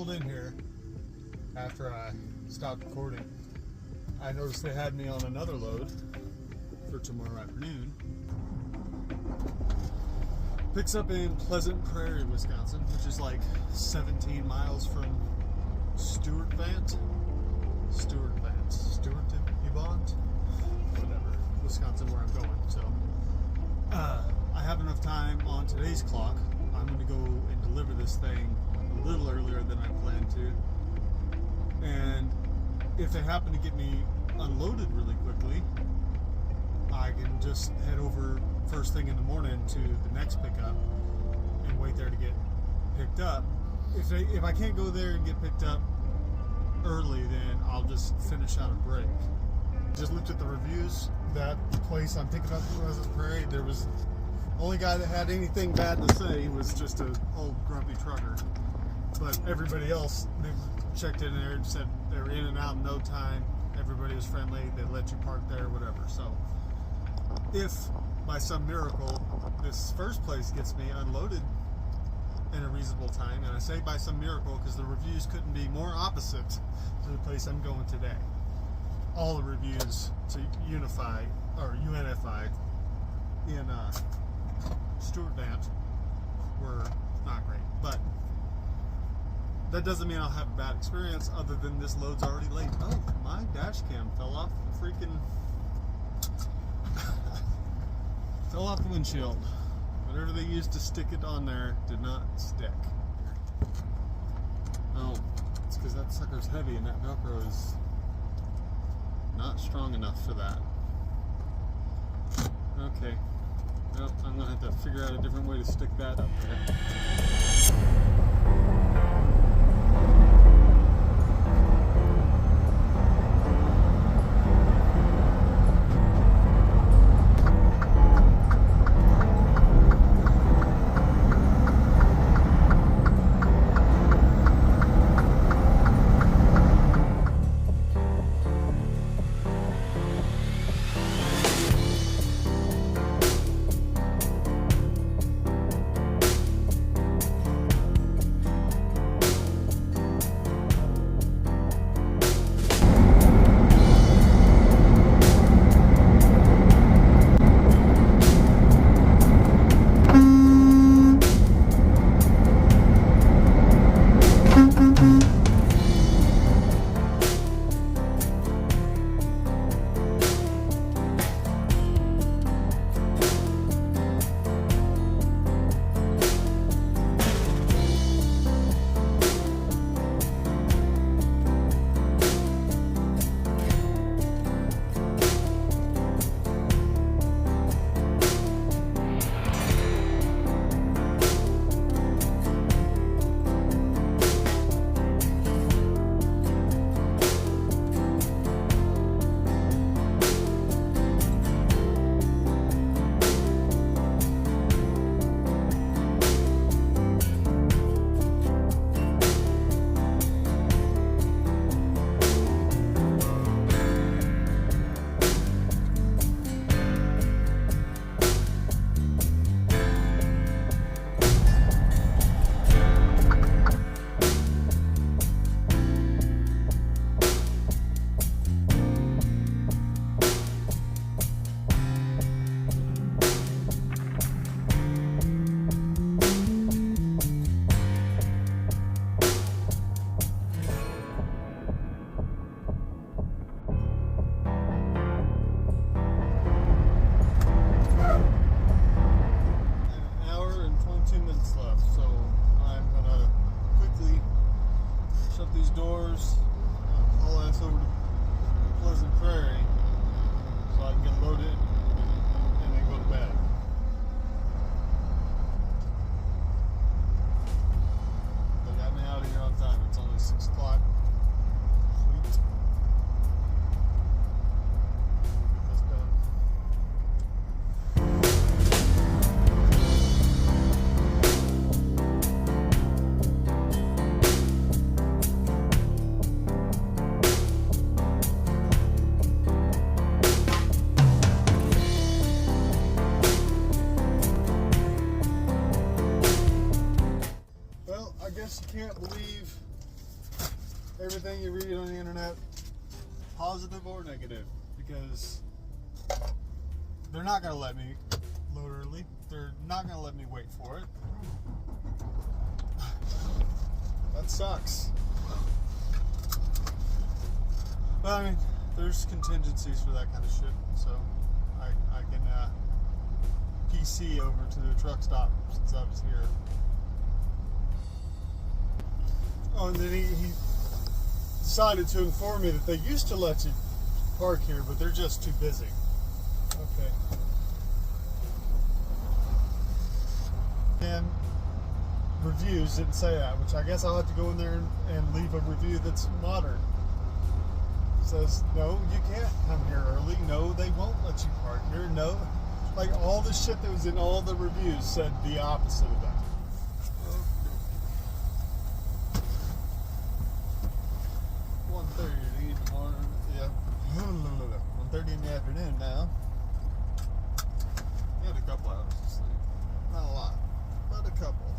pulled in here after I stopped recording, I noticed they had me on another load for tomorrow afternoon. Picks up in Pleasant Prairie, Wisconsin, which is like 17 miles from Stewart-Evant, whatever, Wisconsin, where I'm going. So I have enough time on today's clock. I'm going to go and deliver this thing a little earlier than I planned to. And if they happen to get me unloaded really quickly, I can just head over first thing in the morning to the next pickup and wait there to get picked up. If I can't go there and get picked up early, then I'll just finish out a break. Just looked at the reviews. That place I'm thinking about, Pleasant Prairie, there was the only guy that had anything bad to say was just an old grumpy trucker. But everybody else, they checked in there and said they were in and out in no time. Everybody was friendly. They let you park there, whatever. So if by some miracle this first place gets me unloaded in a reasonable time, and I say by some miracle because the reviews couldn't be more opposite to the place I'm going today. All the reviews to unify or UNFI in Stewart-Evant were not great, but that doesn't mean I'll have a bad experience other than this load's already late. Oh, my dash cam fell off the freaking fell off the windshield. Whatever they used to stick it on there did not stick. Oh, it's because that sucker's heavy and that Velcro is not strong enough for that. Okay. Well, I'm gonna have to figure out a different way to stick that up there. Doors, haul ass over to Pleasant Prairie so I can get loaded and then go to bed. They got me out of here on time. It's only 6 o'clock. Sweet. Get this done. You can't believe everything you read on the internet, positive or negative, because they're not going to let me load early. They're not going to let me wait for it. That sucks. But I mean, there's contingencies for that kind of shit, so I can PC over to the truck stop since I was here. Oh, and then he decided to inform me that they used to let you park here, but they're just too busy. Okay. And reviews didn't say that, which I guess I'll have to go in there and leave a review that's modern. It says, no, you can't come here early. No, they won't let you park here. No. Like all the shit that was in all the reviews said the opposite of that. 1:30 in the morning. Yeah. 1:30 in the afternoon now. We had a couple hours of sleep. Not a lot, but a couple.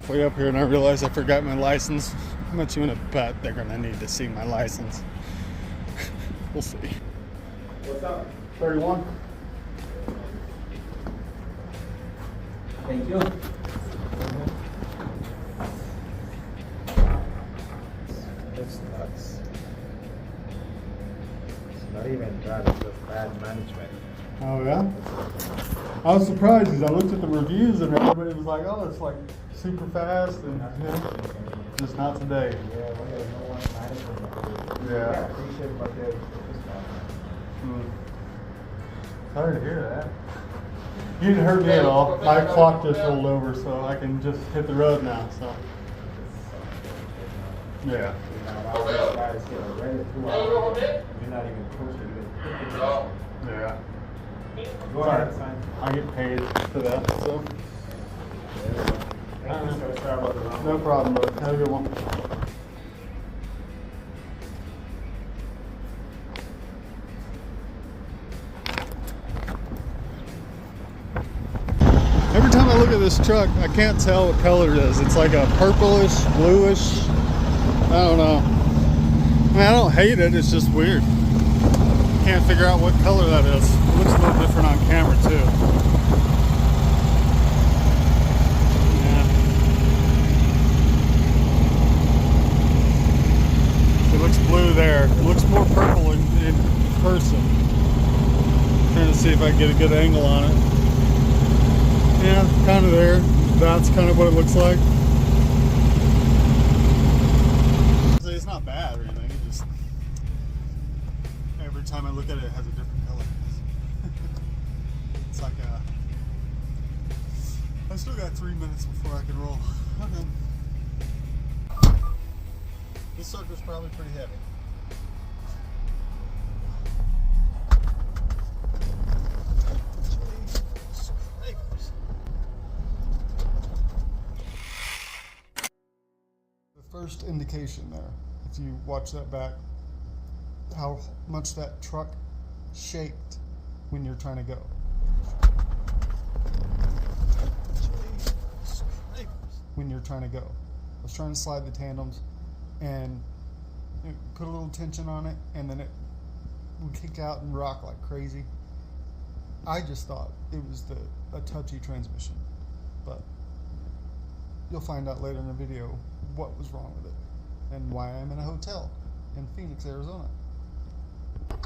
Way up here and I realized I forgot my license. How much you want to bet they're gonna need to see my license? We'll see. What's up? 31. Thank you. It's nuts. It's not even that, it's just bad management. Oh yeah? I was surprised because I looked at the reviews and everybody was like, oh, it's like super fast and just not today. Yeah, when there's no one management. Yeah. I appreciate what they're Sorry to hear that. You didn't hurt me at all. My clock just rolled over so I can just hit the road now, so. Yeah. Guys get already 2 hours. You're not even close to it. Yeah. Go ahead, it's fine. I get paid for that, so. Thank you, sir. Sorry about the wrong. No problem, bro. Have a good one. Every time I look at this truck, I can't tell what color it is. It's like a purplish, bluish. I don't know. I mean, I don't hate it. It's just weird. Can't figure out what color that is. It looks a little different on camera too. Yeah. It looks blue there. It looks more purple in person. Trying to see if I can get a good angle on it. Yeah, kind of there. That's kind of what it looks like. It's not bad or anything. It just every time I look at it, it has a different color. It's like I still got 3 minutes before I can roll. Okay. This sucker's probably pretty heavy. First indication there, if you watch that back, how much that truck shaked when you're trying to go. When you're trying to go. I was trying to slide the tandems and put a little tension on it, and then it would kick out and rock like crazy. I just thought it was a touchy transmission, but you'll find out later in the video what was wrong with it and why I'm in a hotel in Phoenix, Arizona. Get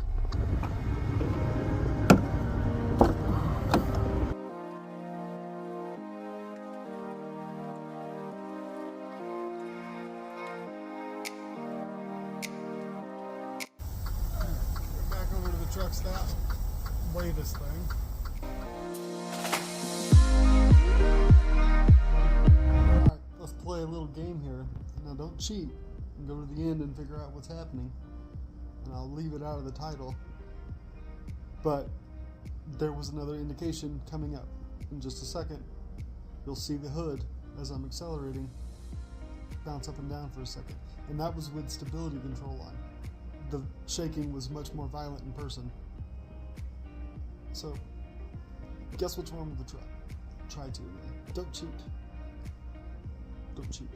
back over to the truck stop, weigh this thing. play a little game here. Now don't cheat and go to the end and figure out what's happening. And I'll leave it out of the title. But there was another indication coming up. In just a second, you'll see the hood as I'm accelerating bounce up and down for a second. And that was with stability control on. The shaking was much more violent in person. So, guess what's wrong with the truck? Try to. Don't cheat. Don't cheat.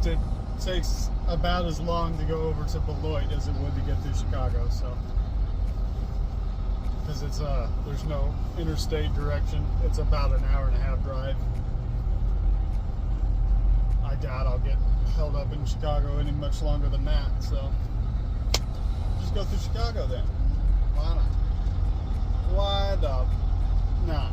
It takes about as long to go over to Beloit as it would to get through Chicago, so because it's there's no interstate direction. It's about an hour and a half drive. I doubt I'll get held up in Chicago any much longer than that, so just go through Chicago then. Why not? Why the not?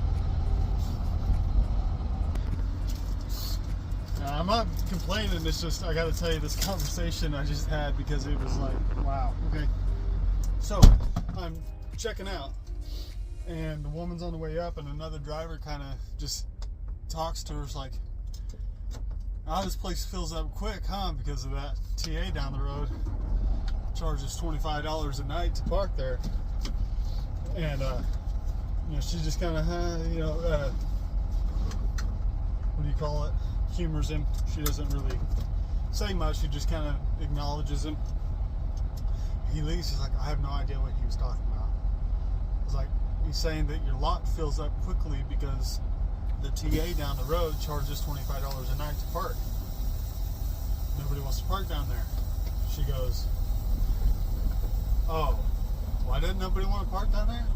I'm not complaining, it's just I gotta tell you this conversation I just had because it was like, wow, okay. So, I'm checking out, and the woman's on the way up, and another driver kind of just talks to her, it's like, oh, this place fills up quick, huh, because of that TA down the road. Charges $25 a night to park there. And, you know, she just kind of, what do you call it? Humors him. She doesn't really say much. She just kind of acknowledges him. He leaves. He's like, I have no idea what he was talking about. I was like, he's saying that your lot fills up quickly because the TA down the road charges $25 a night to park. Nobody wants to park down there. She goes, oh, why didn't nobody want to park down there?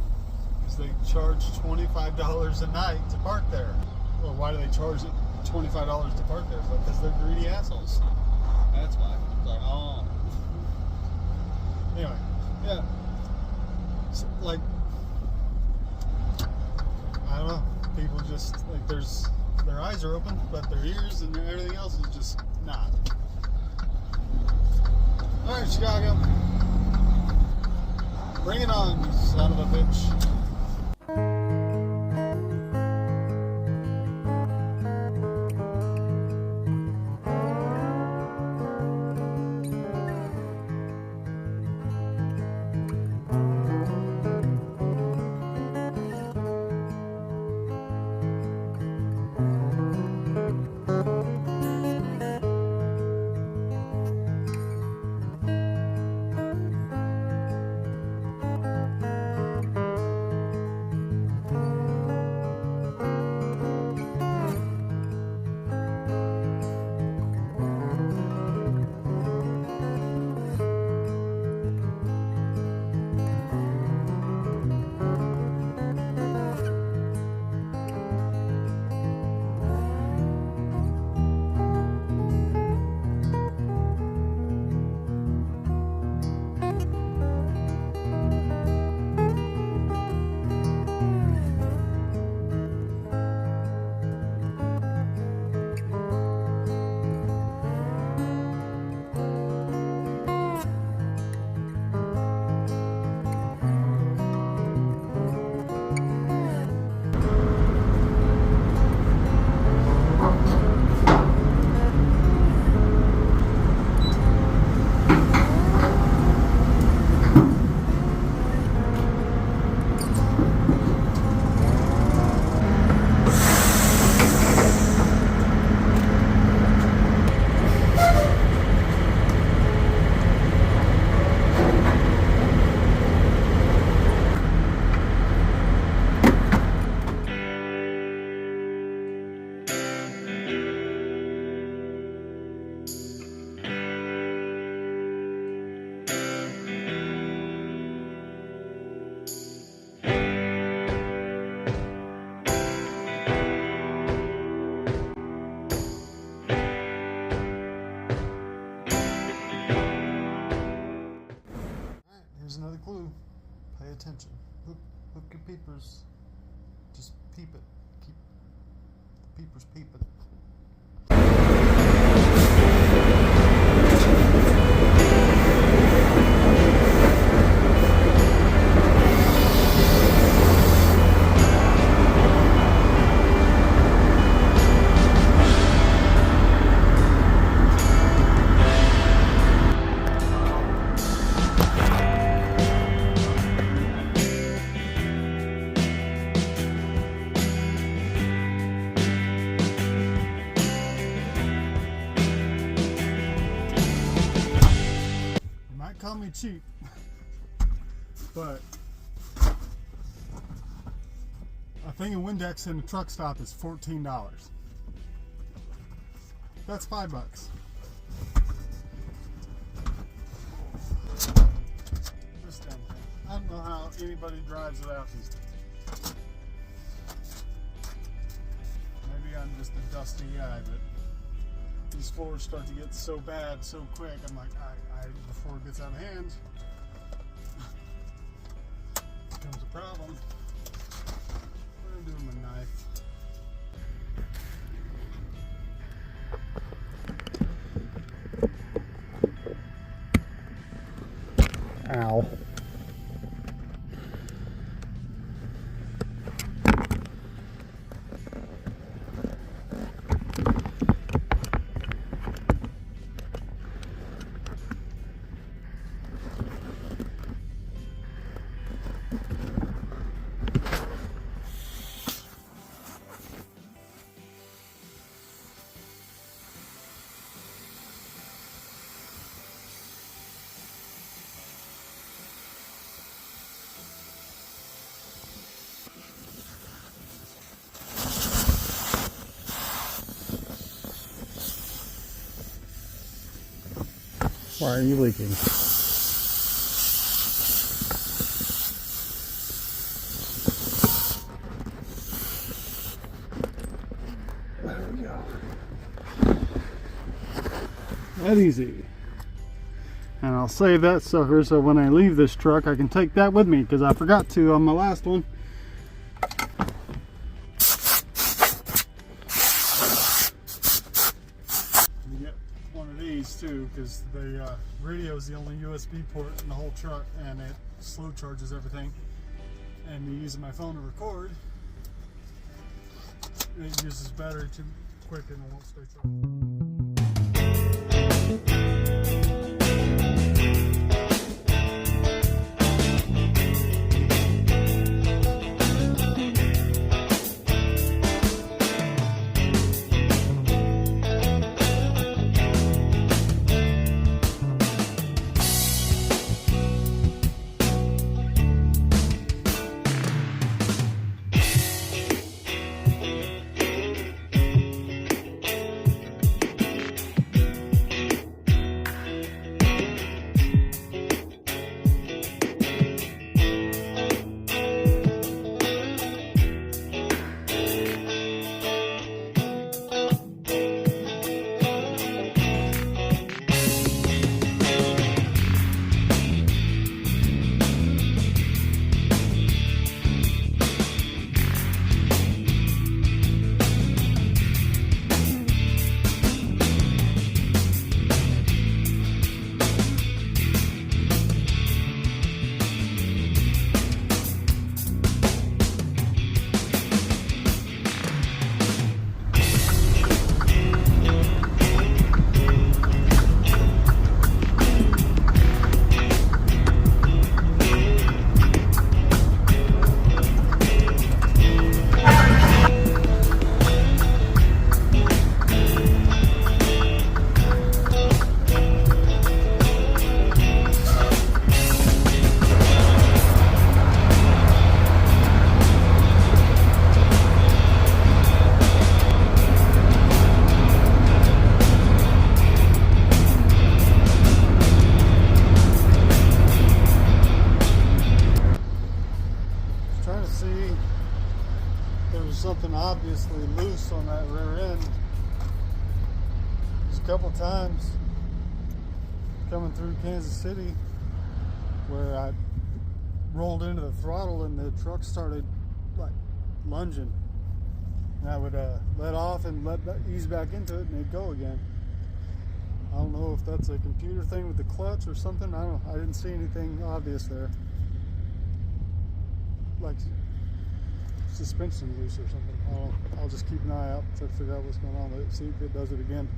Because they charge $25 a night to park there. Well, why do they charge it $25 to park there? Because they're greedy assholes. That's why. It's like, oh. Anyway, yeah. So, like, I don't know. People just, like, their eyes are open, but their ears and everything else is just not. Alright, Chicago. Bring it on, you son of a bitch. Pay attention. Hook your peepers. Just peep it. Keep the peepers peeping. Call me cheap, but a thing of Windex in a truck stop is $14. That's $5. This damn thing. I don't know how anybody drives it out these days. Maybe I'm just a dusty guy, but these floors start to get so bad so quick. I'm like, before it gets out of hand, becomes a problem. What do I do with my knife? Ow. Why are you leaking? There we go. That easy. And I'll save that sucker so when I leave this truck I can take that with me, because I forgot to on my last one. Too, because the radio is the only USB port in the whole truck, and it slow charges everything, and me using my phone to record, it uses battery too quick and it won't stay something obviously loose on that rear end. There's a couple times coming through Kansas City where I rolled into the throttle and the truck started like lunging. And I would let off and ease back into it and it'd go again. I don't know if that's a computer thing with the clutch or something. I don't know. I didn't see anything obvious there. Like suspension loose or something. I don't know. I'll just keep an eye out, try to figure out what's going on with it, see if it does it again.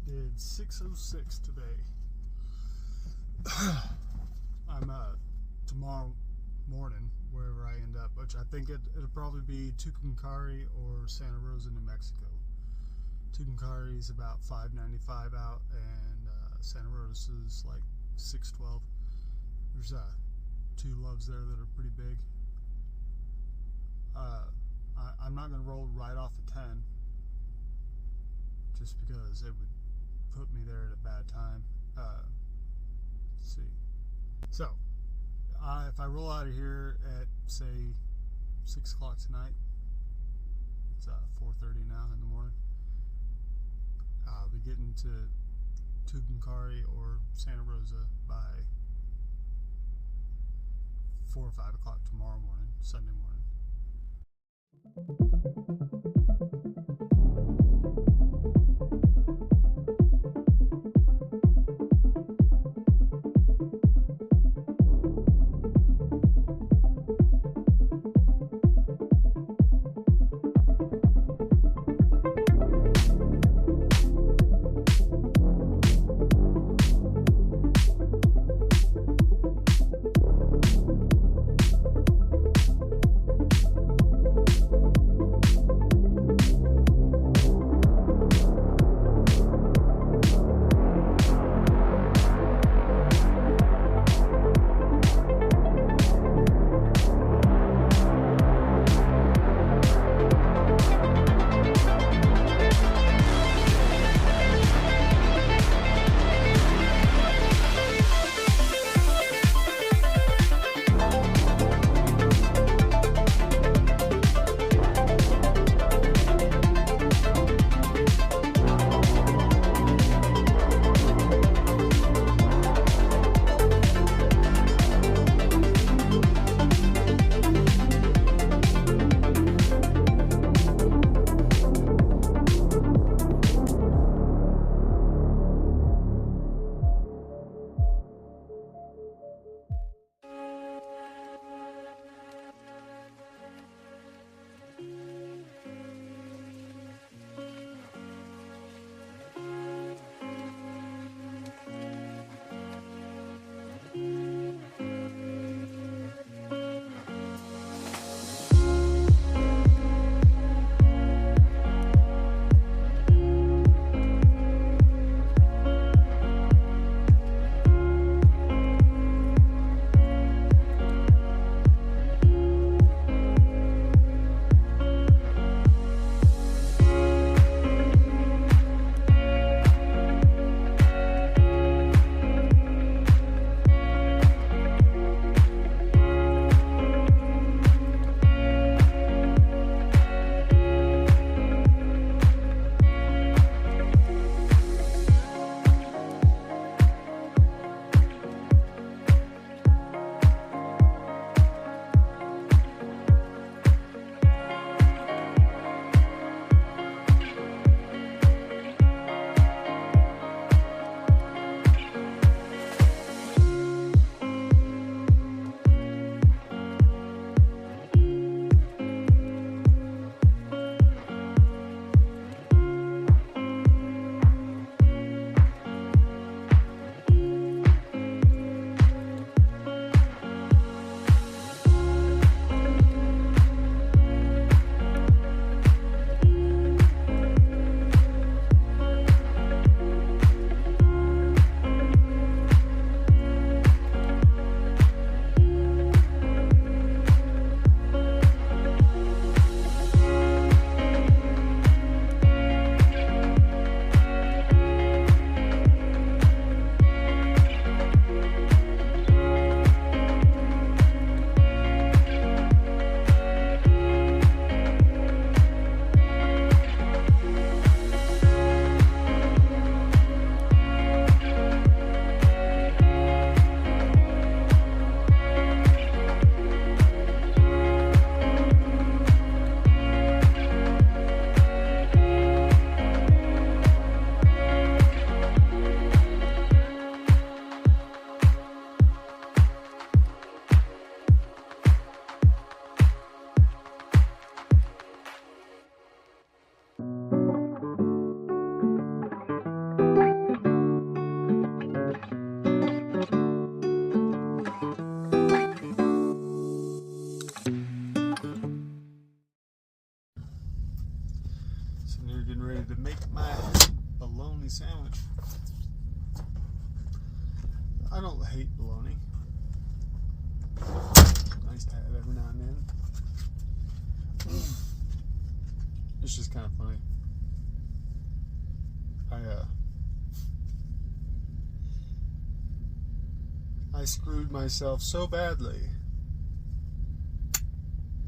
Did 6:06 today. I'm tomorrow morning, wherever I end up, which I think it'll probably be Tucumcari or Santa Rosa, New Mexico. Tucumcari is about $5.95 out, and Santa Rosa is like $6.12. There's two loves there that are pretty big. I'm not going to roll right off the 10, just because it would put me there at a bad time. Let's see. So, if I roll out of here at, say, 6 o'clock tonight, it's 4:30 now in the morning, I'll be getting to Tucumcari or Santa Rosa by 4 or 5 o'clock tomorrow morning, Sunday morning. And you're getting ready to make my bologna sandwich. I don't hate bologna. Nice to have every now and then. It's just kind of funny. I screwed myself so badly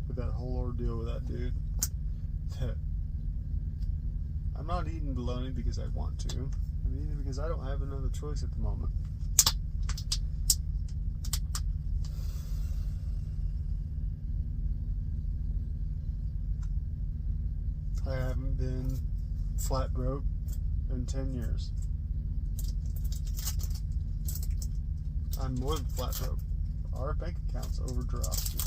with that whole ordeal with that dude that I'm not eating bologna because I want to. I'm eating it because I don't have another choice at the moment. I haven't been flat broke in 10 years. I'm more than flat broke. Our bank account's overdrafted.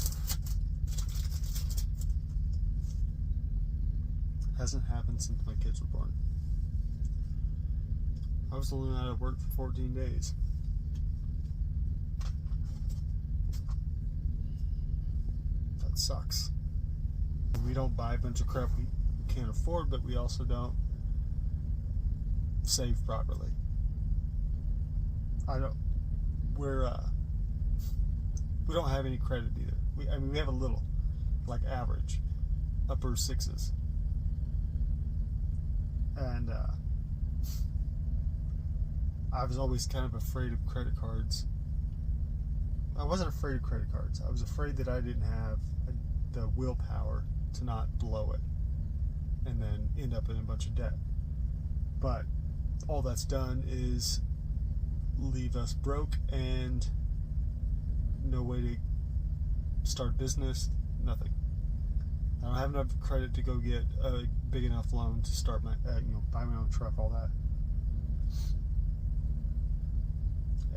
Hasn't happened since my kids were born. I was only out of work for 14 days. That sucks. We don't buy a bunch of crap we can't afford, but we also don't save properly. We don't have any credit either. We have a little, like average, upper sixes. And I was always kind of afraid of credit cards. I wasn't afraid of credit cards. I was afraid that I didn't have the willpower to not blow it and then end up in a bunch of debt. But all that's done is leave us broke and no way to start business, nothing. I don't have enough credit to go get a big enough loan to start my, buy my own truck, all that.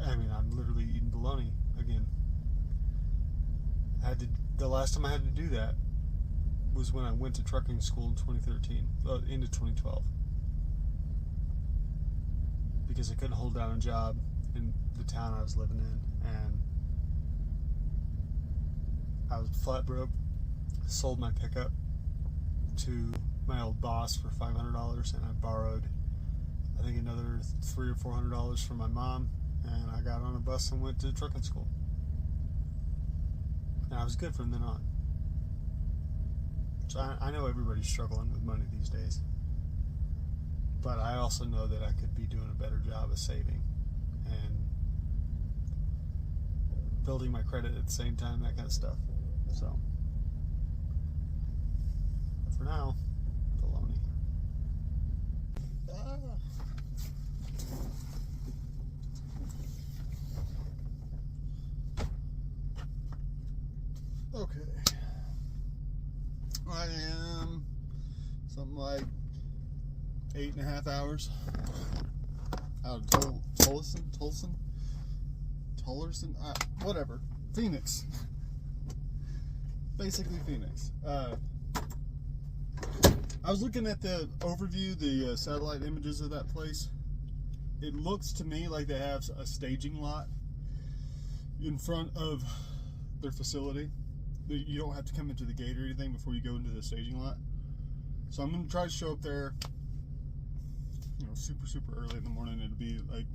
I mean, I'm literally eating bologna again. The last time I had to do that was when I went to trucking school in 2013, into 2012. Because I couldn't hold down a job in the town I was living in, and I was flat broke. Sold my pickup to my old boss for $500, and I borrowed, I think, another $300 or $400 from my mom, and I got on a bus and went to trucking school. And I was good from then on. So I know everybody's struggling with money these days, but I also know that I could be doing a better job of saving and building my credit at the same time, that kind of stuff. So for now, bologna. Okay. I am something like 8.5 hours out of Tolleson, whatever, Phoenix. Basically Phoenix. I was looking at the overview, the satellite images of that place. It looks to me like they have a staging lot in front of their facility. You don't have to come into the gate or anything before you go into the staging lot. So I'm going to try to show up there, super early in the morning. It'll be like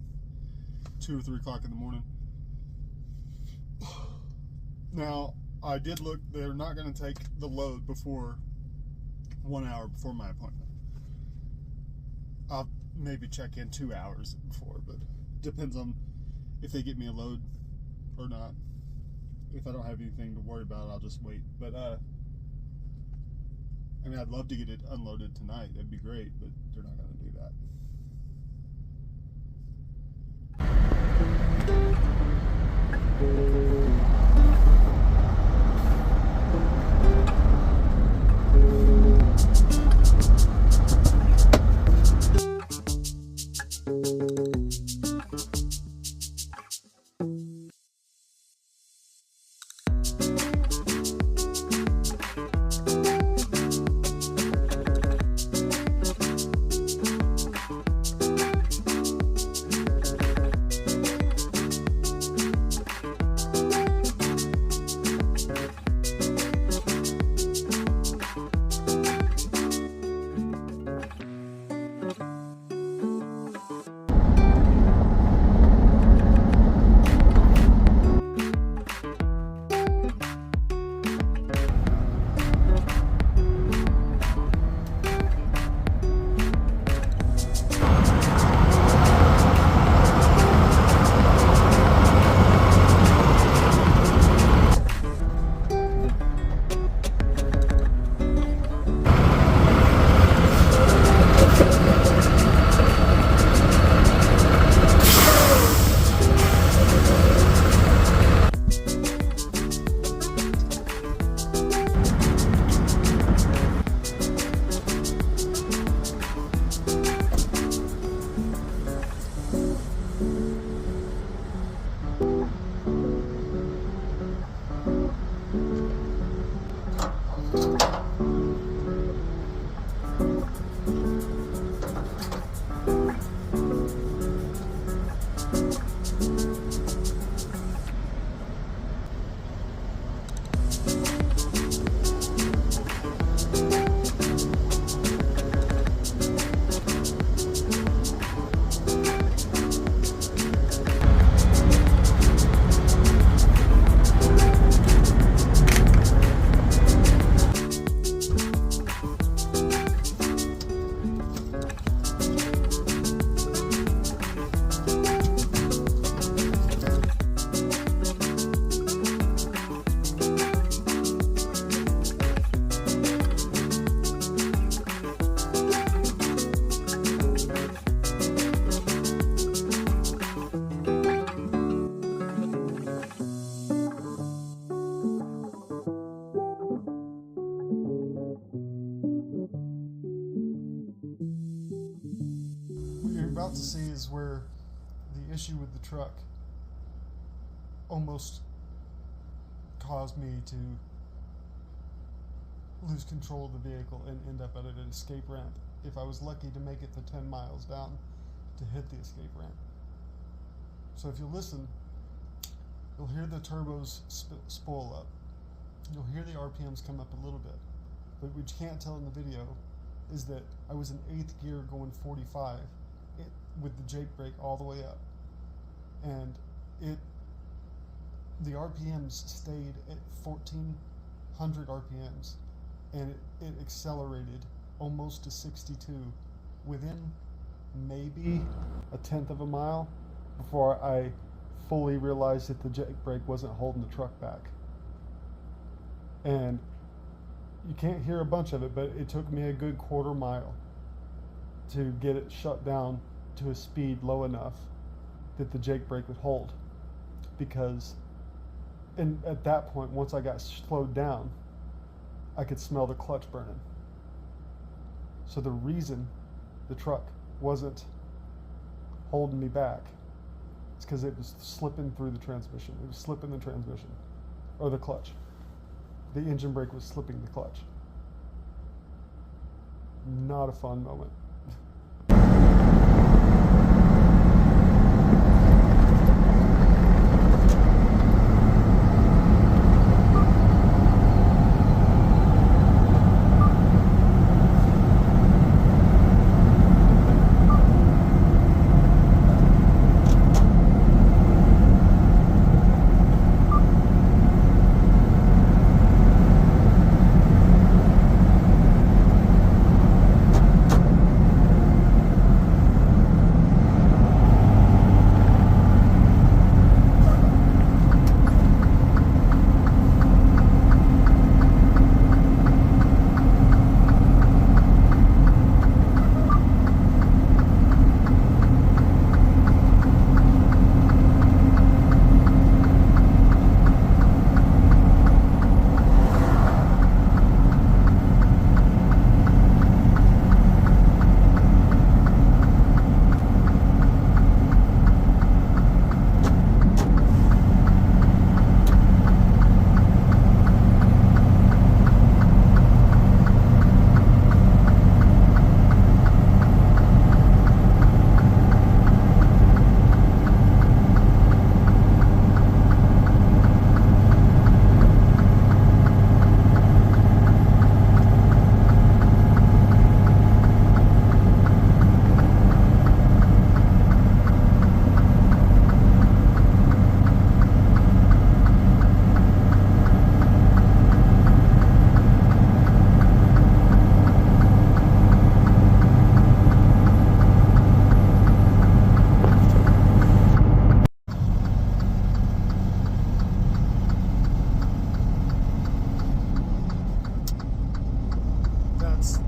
2 or 3 o'clock in the morning. Now, I did look, they're not going to take the load before 1 hour before my appointment. I'll maybe check in 2 hours before, but depends on if they get me a load or not. If I don't have anything to worry about, I'll just wait. But I'd love to get it unloaded tonight. That'd be great, but they're not going to do that. What you're about to see is where the issue with the truck almost caused me to lose control of the vehicle and end up at an escape ramp if I was lucky to make it the 10 miles down to hit the escape ramp. So if you listen, you'll hear the turbos spool up. You'll hear the RPMs come up a little bit. But what you can't tell in the video is that I was in 8th gear going 45 with the Jake brake all the way up. And the RPMs stayed at 1400 RPMs, and it accelerated almost to 62 within maybe a tenth of a mile before I fully realized that the Jake brake wasn't holding the truck back. And you can't hear a bunch of it, but it took me a good quarter mile to get it shut down to a speed low enough that the Jake brake would hold. Because at that point, once I got slowed down, I could smell the clutch burning. So the reason the truck wasn't holding me back is because it was slipping through the transmission. It was slipping the transmission, or the clutch. The engine brake was slipping the clutch. Not a fun moment.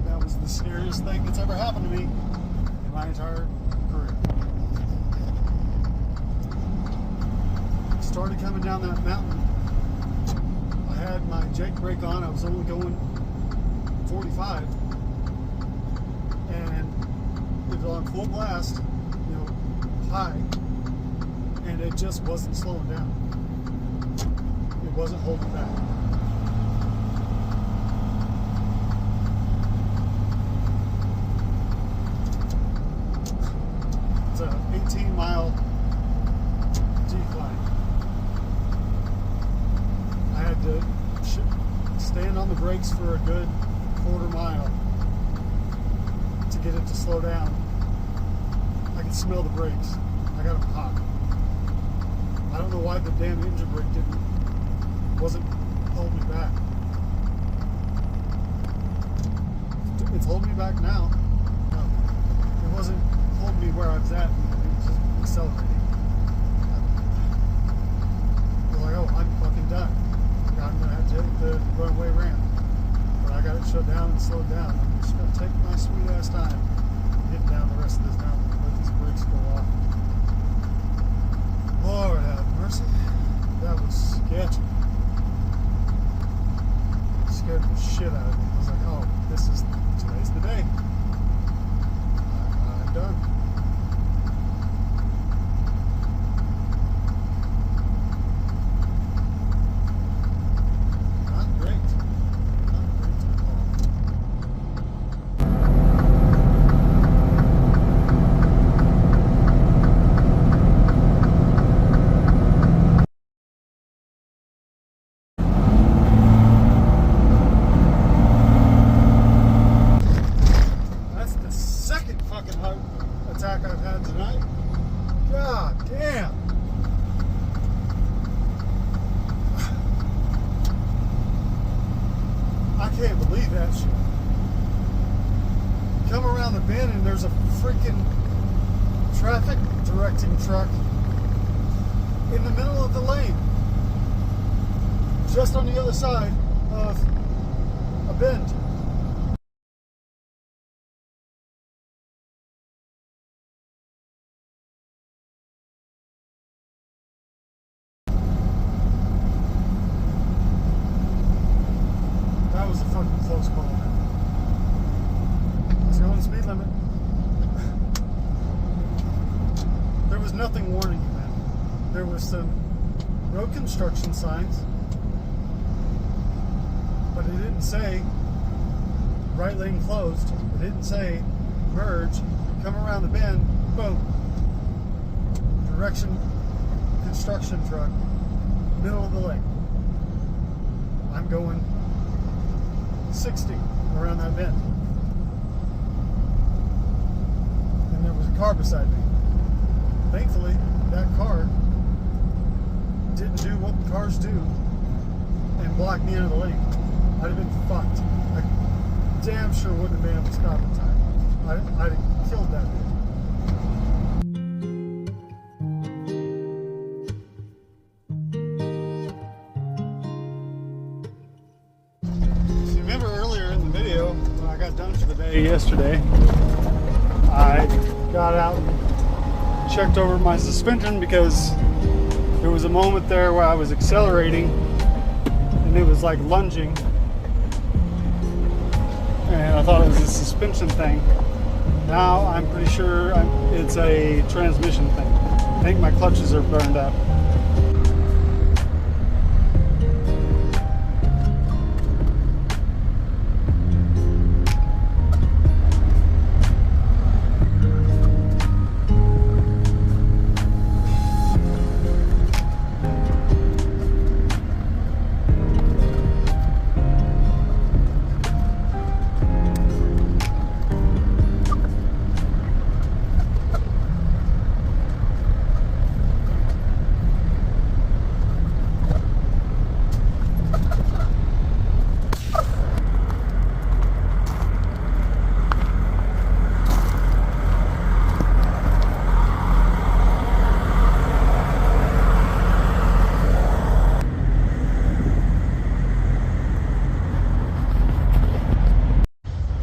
That was the scariest thing that's ever happened to me in my entire career. Started coming down that mountain. I had my Jake brake on. I was only going 45, and it was on full blast, high, and it just wasn't slowing down. It wasn't holding back. It's a 18-mile decline. I had to stand on the brakes for a good quarter mile to get it to slow down. I can smell the brakes. I got them hot. I don't know why the damn engine brake wasn't holding me back. It's holding me back now. No, it wasn't holding me where I was at. It was just accelerating. I was like, oh, I'm fucking done. I'm gonna have to hit the runaway ramp. But I got it shut down and slowed down. I'm just gonna take my sweet ass time, get down the rest of this mountain, and let these brakes go off. Lord have mercy. That was sketchy. It scared the shit out of me. I was like, oh, today's the day. I'm done. Not great. Not great at all. That's the second fucking heart attack I've had tonight. God damn. I can't believe that shit. Come around the bend and there's a freaking traffic directing truck in the middle of the lane. Just on the other side of a bend. That was a fucking close call, man. It's going speed limit. There was nothing warning you, man. There was some road construction signs, but it didn't say right lane closed. It didn't say merge, come around the bend, boom. Direction construction truck, middle of the lane. I'm going 60 around that bend. And there was a car beside me. Thankfully, that car didn't do what cars do and block me out of the lane. I'd have been fucked. I damn sure wouldn't have been able to stop in time. I'd have killed that bitch. So you remember earlier in the video when I got done for the day yesterday, I got out and checked over my suspension because there was a moment there where I was accelerating and it was like lunging, and I thought it was a suspension thing. Now I'm pretty sure it's a transmission thing. I think my clutches are burned up.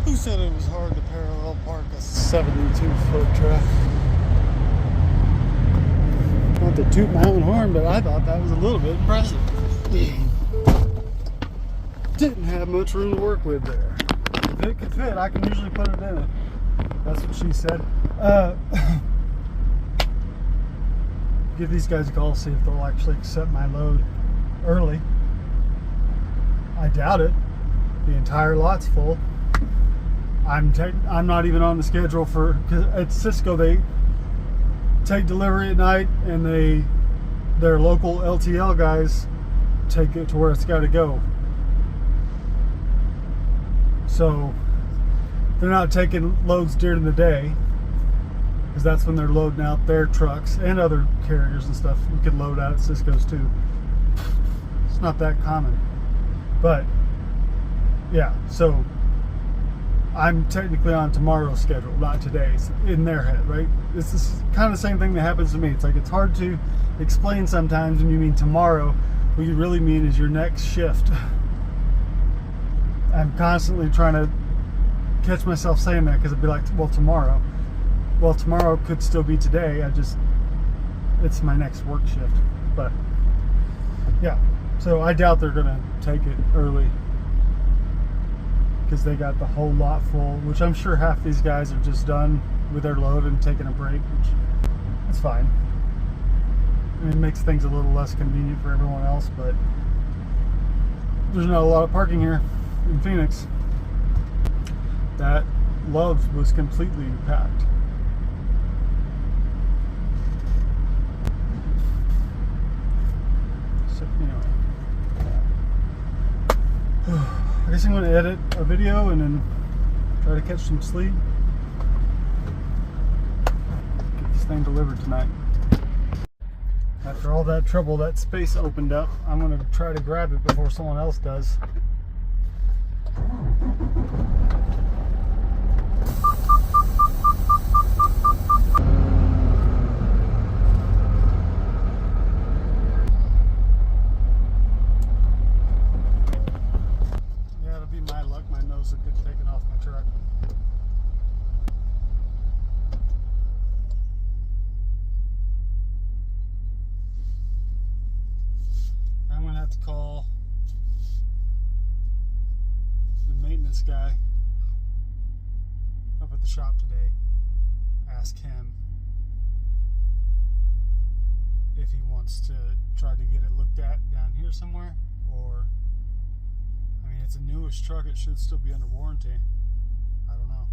Who said it was hard to parallel park a 72-foot track? Not to toot my own horn, but I thought that was a little bit impressive. Didn't have much room to work with there. If it could fit, I can usually put it in it. That's what she said. Give these guys a call, see if they'll actually accept my load early. I doubt it. The entire lot's full. I'm not even on the schedule for, because at Cisco they take delivery at night and their local LTL guys take it to where it's got to go. So they're not taking loads during the day, because that's when they're loading out their trucks and other carriers and stuff. You could load out at Cisco's too. It's not that common. But yeah, so I'm technically on tomorrow's schedule, not today's, in their head, right? It's this kind of the same thing that happens to me. It's like it's hard to explain sometimes when you mean tomorrow. What you really mean is your next shift. I'm constantly trying to catch myself saying that, because it'd be like, well, tomorrow. Well, tomorrow could still be today. It's my next work shift. But yeah, so I doubt they're gonna take it early, because they got the whole lot full, which I'm sure half these guys are just done with their load and taking a break, which that's fine. I mean, it makes things a little less convenient for everyone else, but there's not a lot of parking here in Phoenix. That Love's was completely packed. So anyway, I guess I'm going to edit a video and then try to catch some sleep. Get this thing delivered tonight. After all that trouble, that space opened up. I'm going to try to grab it before someone else does. Yeah, it'll be my luck. My nose will get taken off my truck. I'm going to have to call the maintenance guy up at the shop today. Ask him if he wants to try to get it looked at down here somewhere, or, I mean, it's a newish truck, it should still be under warranty. I don't know.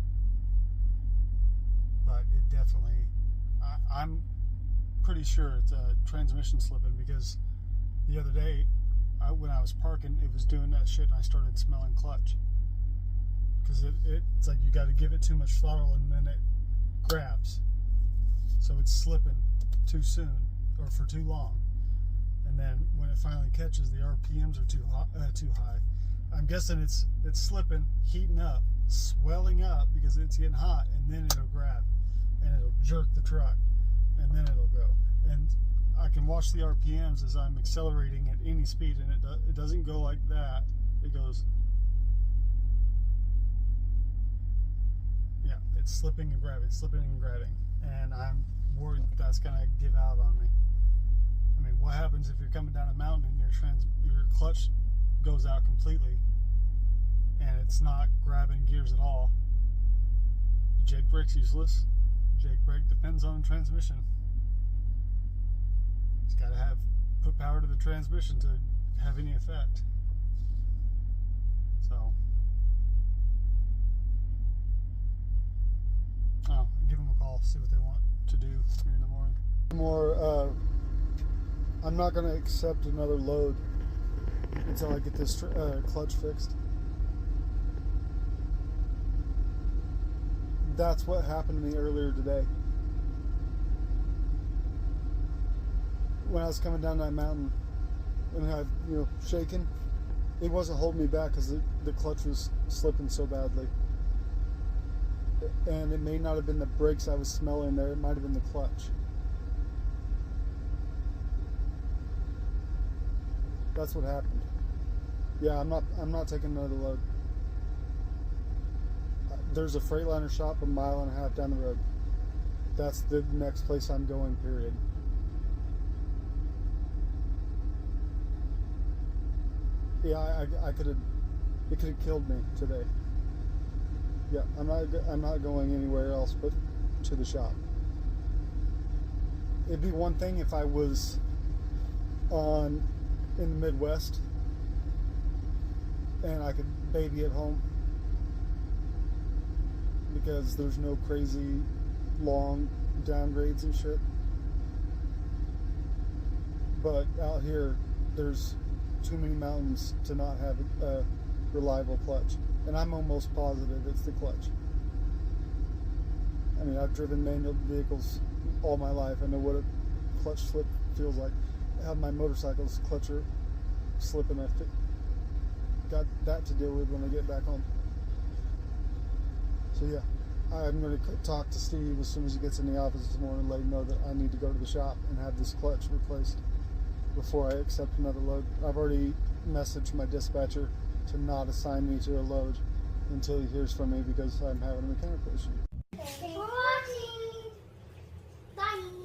But it definitely, I'm pretty sure it's a transmission slipping, because the other day, when I was parking, it was doing that shit and I started smelling clutch. Because it's like you got to give it too much throttle and then it grabs. So it's slipping too soon or for too long. And then when it finally catches, the RPMs are too high. I'm guessing it's slipping, heating up, swelling up because it's getting hot, and then it'll grab and it'll jerk the truck and then it'll go. And I can watch the RPMs as I'm accelerating at any speed, and it doesn't go like that. It goes, yeah, it's slipping and grabbing, and I'm worried that's gonna give out on me. I mean, what happens if you're coming down a mountain and your clutch goes out completely and it's not grabbing gears at all? Jake brake's useless. Jake brake depends on transmission. It's got to put power to the transmission to have any effect. So, I'll give them a call, see what they want to do here in the morning. I'm not going to accept another load until I get this clutch fixed. That's what happened to me earlier today. When I was coming down that mountain and I, shaking, it wasn't holding me back because the clutch was slipping so badly. And it may not have been the brakes I was smelling there, it might have been the clutch. That's what happened. Yeah, I'm not taking another load. There's a Freightliner shop 1.5 miles down the road. That's the next place I'm going, period. Yeah, it could have killed me today. Yeah, I'm not going anywhere else but to the shop. It'd be one thing if I was in the Midwest and I could baby at home, because there's no crazy long downgrades and shit. But out here, there's too many mountains to not have reliable clutch. And I'm almost positive it's the clutch. I mean, I've driven manual vehicles all my life. I know what a clutch slip feels like. I have my motorcycle's clutcher slipping. Got that to deal with when I get back home. So yeah, I'm going to talk to Steve as soon as he gets in the office this morning and let him know that I need to go to the shop and have this clutch replaced before I accept another load. I've already messaged my dispatcher to not assign me to a load until he hears from me because I'm having a mechanical issue. Thanks for watching. Bye.